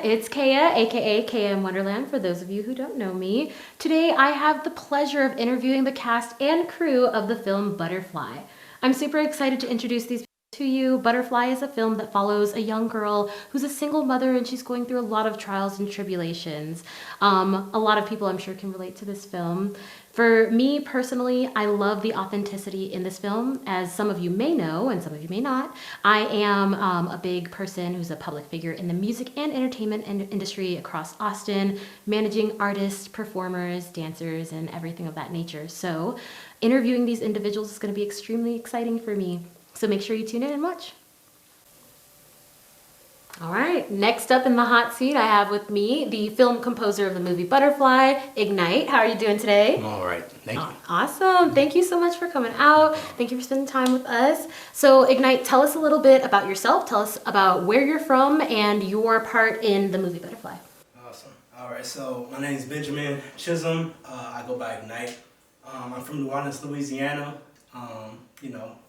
It's Kaya, aka KM Wonderland, for those of you who don't know me. Today I have the pleasure of interviewing the cast and crew of the film Butterfly. I'm super excited to introduce these people to you. Butterfly is a film that follows a young girl who's a single mother and she's going through a lot of trials and tribulations. A lot of people I'm sure can relate to this film. For me personally, I love the authenticity in this film. As some of you may know, and some of you may not, I am a big person who's a public figure in the music and entertainment industry across Austin, managing artists, performers, dancers, and everything of that nature. So interviewing these individuals is going to be extremely exciting for me. So make sure you tune in and watch. All right, next up in the hot seat, I have with me the film composer of the movie Butterfly, Ignite. How are you doing today? I'm all right, thank you. Awesome, thank you so much for coming out. Thank you for spending time with us. So Ignite, tell us a little bit about yourself. Tell us about where you're from and your part in the movie Butterfly. Awesome. All right, so my name is Benjamin Chisolm. I go by Ignite. I'm from New Orleans, Louisiana.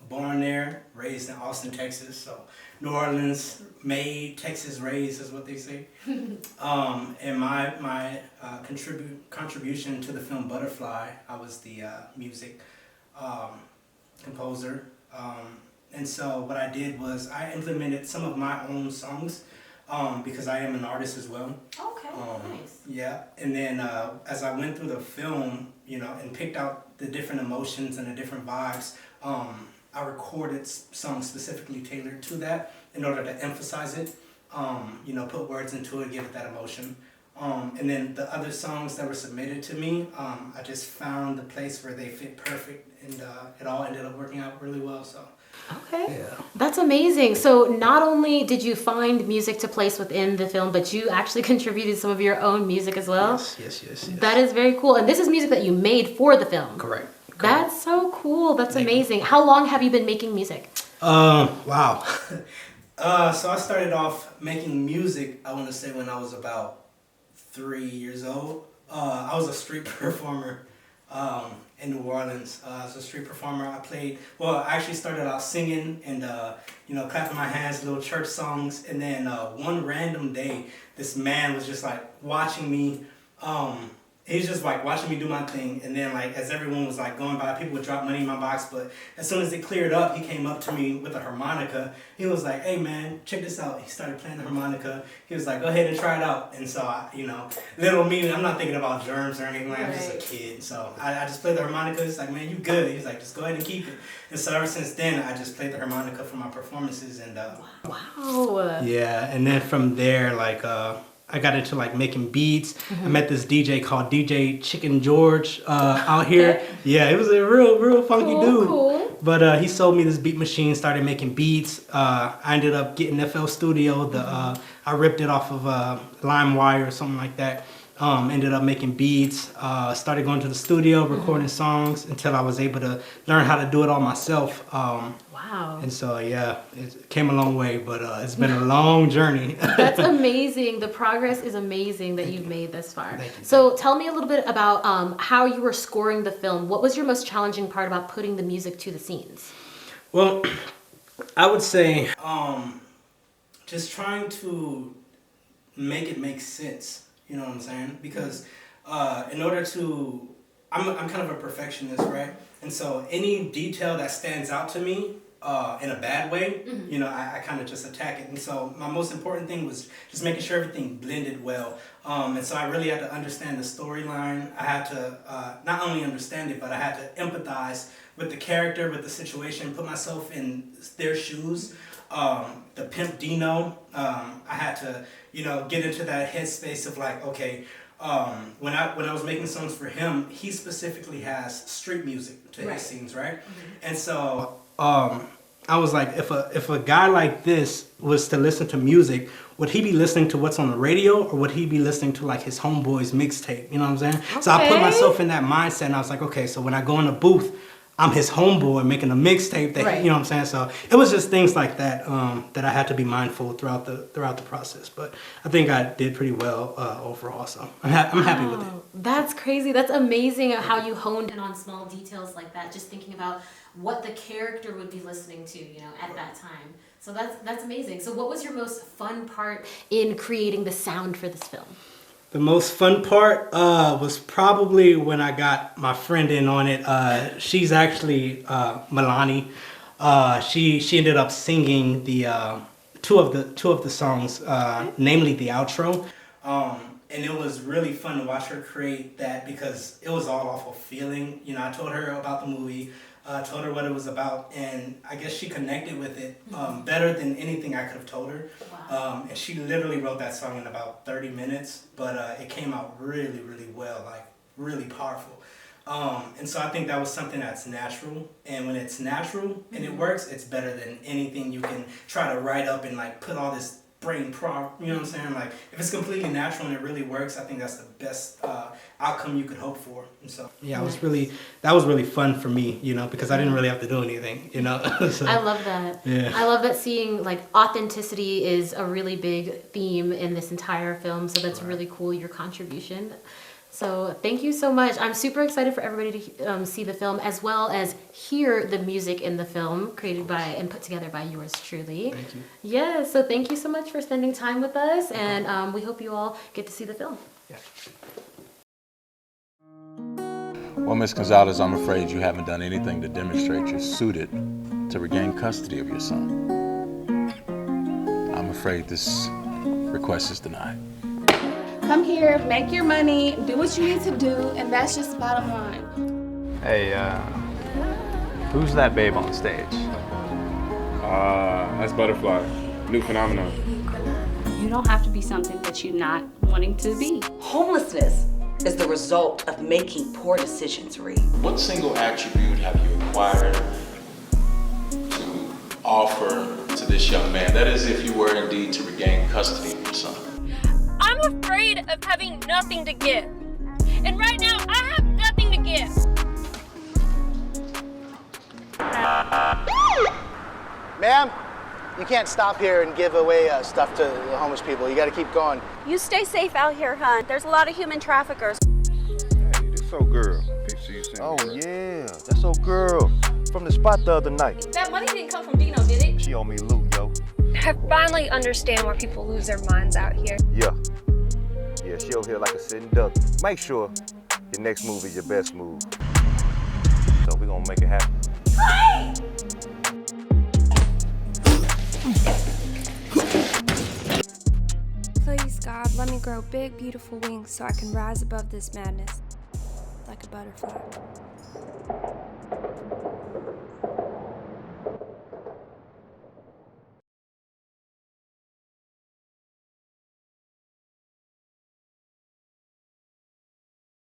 Born there, raised in Austin, Texas. So New Orleans made, Texas raised is what they say. And my contribution to the film Butterfly, I was the music composer. And so what I did was I implemented some of my own songs because I am an artist as well. Okay, nice. Yeah, and then as I went through the film, and picked out the different emotions and the different vibes, I recorded songs specifically tailored to that in order to emphasize it, put words into it, give it that emotion. And then the other songs that were submitted to me, I just found the place where they fit perfect, and it all ended up working out really well. So. Okay, yeah. That's amazing. So not only did you find music to place within the film, but you actually contributed some of your own music as well? Yes. That is very cool. And this is music that you made for the film? Correct. That's so cool. That's amazing. How long have you been making music? Wow. So I started off making music, I want to say, when I was about 3 years old. I was a street performer in New Orleans. As a street performer, I actually started out singing and, clapping my hands, little church songs. And then one random day, this man was just like watching me. He was just like watching me do my thing, and then like as everyone was like going by, people would drop money in my box, but as soon as it cleared up, he came up to me with a harmonica. He was like, "Hey man, check this out." He started playing the harmonica. He was like, "Go ahead and try it out." And so little me, I'm not thinking about germs or anything. I'm just a kid, so I just played the harmonica. He's like, "Man, you good." He's like, "Just go ahead and keep it." And so ever since then, I just played the harmonica for my performances, and wow. Yeah, and then from there, I got into making beats. I met this DJ called DJ Chicken George out here. Okay. Yeah, it was a real funky dude. Cool. But he sold me this beat machine, started making beats. I ended up getting FL Studio. I ripped it off of LimeWire or something like that. Ended up making beats. Started going to the studio, recording songs until I was able to learn how to do it all myself. Wow. And so, yeah, it came a long way, but it's been a long journey. That's amazing. The progress is amazing that you've made this far. Thank you. So tell me a little bit about how you were scoring the film. What was your most challenging part about putting the music to the scenes? Well, I would say just trying to make it make sense. You know what I'm saying? Because in order to, I'm kind of a perfectionist, right? And so any detail that stands out to me in a bad way, I kind of just attack it. And so my most important thing was just making sure everything blended well. And so I really had to understand the storyline. I had to not only understand it, but I had to empathize with the character, with the situation, put myself in their shoes. The pimp Dino, I had to, get into that headspace of like, okay, when I was making songs for him, he specifically has street music to his scenes, right? And so I was like, if a guy like this was to listen to music, would he be listening to what's on the radio, or would he be listening to like his homeboy's mixtape? You know what I'm saying? Okay. So I put myself in that mindset, and I was like, okay, so when I go in the booth, I'm his homeboy making a mixtape that you know what I'm saying. So it was just things like that that I had to be mindful throughout the process. But I think I did pretty well overall. So I'm happy with it. That's crazy. That's amazing how you honed in on small details like that. Just thinking about what the character would be listening to, you know, at that time. So that's amazing. So what was your most fun part in creating the sound for this film? The most fun part was probably when I got my friend in on it. She's actually Milani. She ended up singing the two of the songs, namely the outro. And it was really fun to watch her create that because it was all off of feeling. You know, I told her about the movie, told her what it was about, and I guess she connected with it better than anything I could have told her. Wow. And she literally wrote that song in about 30 minutes, but it came out really, really well, like really powerful. And so I think that was something that's natural, and when it's natural and it works, it's better than anything you can try to write up and like put all this brain prop, you know what I'm saying? Like if it's completely natural and it really works, I think that's the best outcome you could hope for. And so yeah, that was really fun for me, you know, because I didn't really have to do anything, you know. So, I love that. Yeah. I love that seeing like authenticity is a really big theme in this entire film. So that's really cool, your contribution. So thank you so much. I'm super excited for everybody to see the film as well as hear the music in the film created by and put together by yours truly. Thank you. Yeah, so thank you so much for spending time with us, and we hope you all get to see the film. Yeah. Well, Ms. Gonzalez, I'm afraid you haven't done anything to demonstrate you're suited to regain custody of your son. I'm afraid this request is denied. Come here, make your money, do what you need to do, and that's just the bottom line. Hey, who's that babe on stage? That's Butterfly, new phenomenon. You don't have to be something that you're not wanting to be. Homelessness is the result of making poor decisions, Reed. What single attribute have you acquired to offer to this young man? That is, if you were indeed to regain custody of your son. I'm afraid of having nothing to give. And right now, I have nothing to give. Ma'am, you can't stop here and give away stuff to the homeless people. You got to keep going. You stay safe out here, hon. There's a lot of human traffickers. Hey, this old girl. Oh, yeah, that's old girl from the spot the other night. That money didn't come from Dino, did it? She owe me loot, yo. I finally understand why people lose their minds out here. Yeah, she over here like a sitting duck. Make sure your next move is your best move. So we're gonna make it happen. Please, God, let me grow big, beautiful wings so I can rise above this madness like a butterfly.